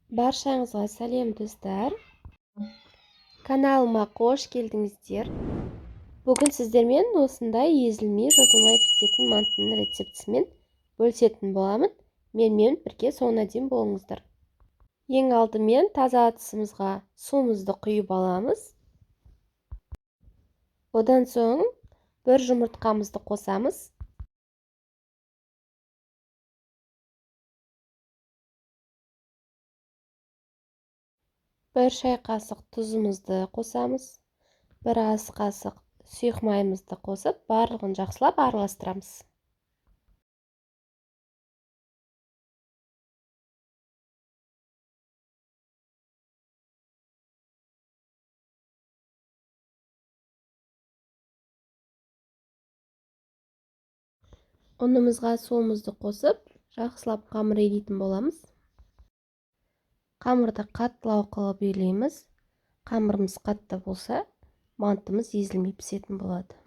Баршаңызға сәлем достар. Каналыма қош келдіңіздер. Бүгін сіздермен осындай езілмей жыртылмай пісетін мантының рецептісімен бөлісетін боламын. Менімен бірге соңына дейін болыңыздар. Ең алдымен таза ыдысымызға суымызды құйып аламыз. Одан соң бір жұмыртқамызды қосамыз. Бір шай қасық тұзымызды қосамыз. Бір ас қасық сұйық майымызды қосып, барлығын жақсылап араластырамыз. Ұнымызға суымызды қосып, жақсылап қамыр илейтін боламыз. Қамырды қаттылау қылып илейміз. Қамырымыз қатты болса, мантымыз езілмей пісетін болады.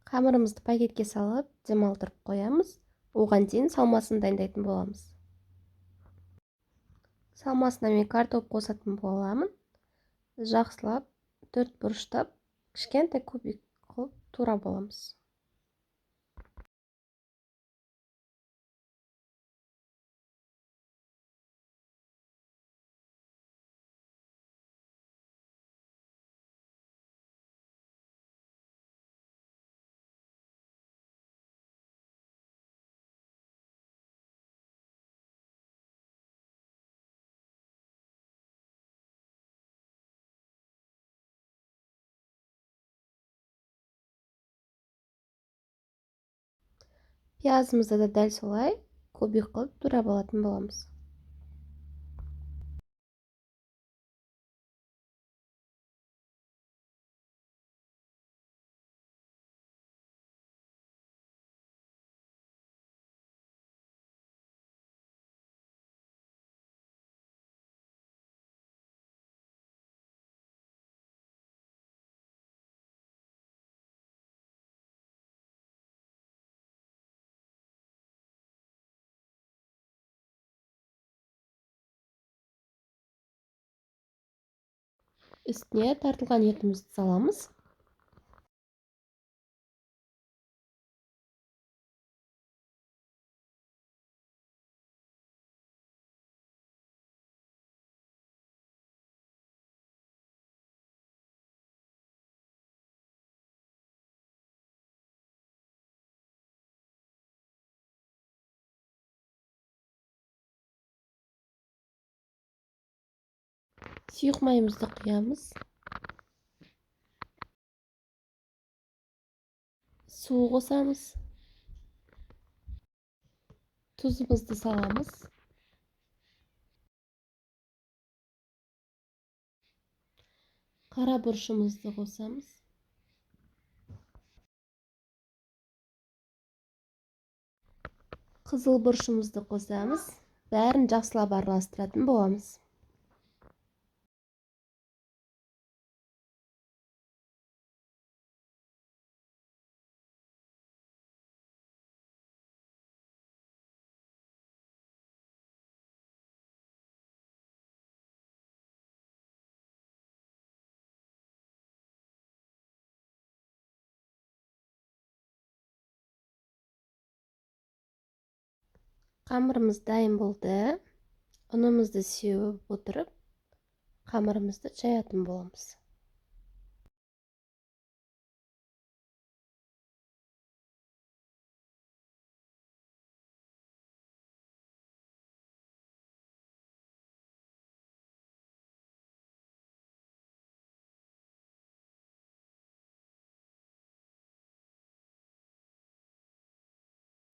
Қамырымызды пакетке салып, демалтырып қоямыз. Оған дейін салмасын дайындайтын боламыз. Салмасына мен картоп қосатын боламын. Жақсылап төрт бұрыштап, кішкентай кубик қылып тура боламыз. Пиязымызды да дәл солай кубик қылып тура болатын боламыз. Үстіне тартылған етімізді саламыз. Сұйық майымызды құямыз. Су қосамыз. Тұзымызды саламыз. Қара бұрышымызды қосамыз. Қызыл бұрышымызды қосамыз. Бәрін жақсылап араластыратын боламыз. Қамырымыз дайын болды. Ұнымызды сеуіп отырып, қамырымызды жаятын боламыз.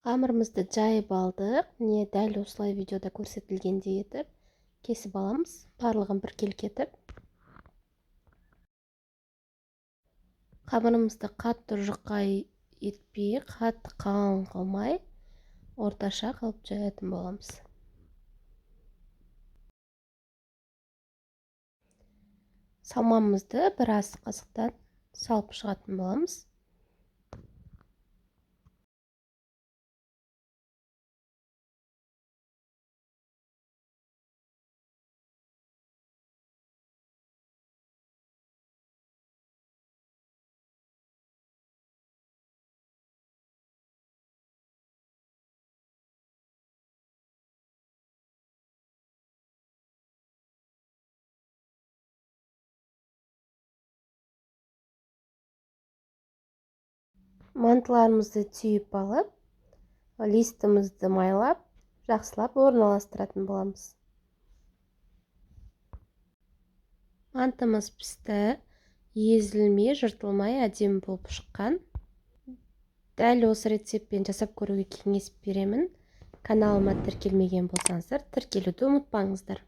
Қамырымызды жайып алдық. Міне дәл осылай видеода көрсетілгендей етіп кесіп аламыз. Барлығын біркелкі етіп. Қамырымызды қатты жұқа етпей, қатты қалың қылмай, орташа қылып жаятын боламыз. Салмамызды бір ас қасықтан салып шығатын боламыз. Мантыларымызды түйіп алып, листімізді майлап, жақсылап орналастыратын боламыз. Мантымыз пісті, езілмей, жыртылмай әдемі болып шыққан. Дәл осы рецептпен жасап көруге кеңес беремін. Каналыма тіркелмеген болсаңыздар, тіркелуді ұмытпаңыздар.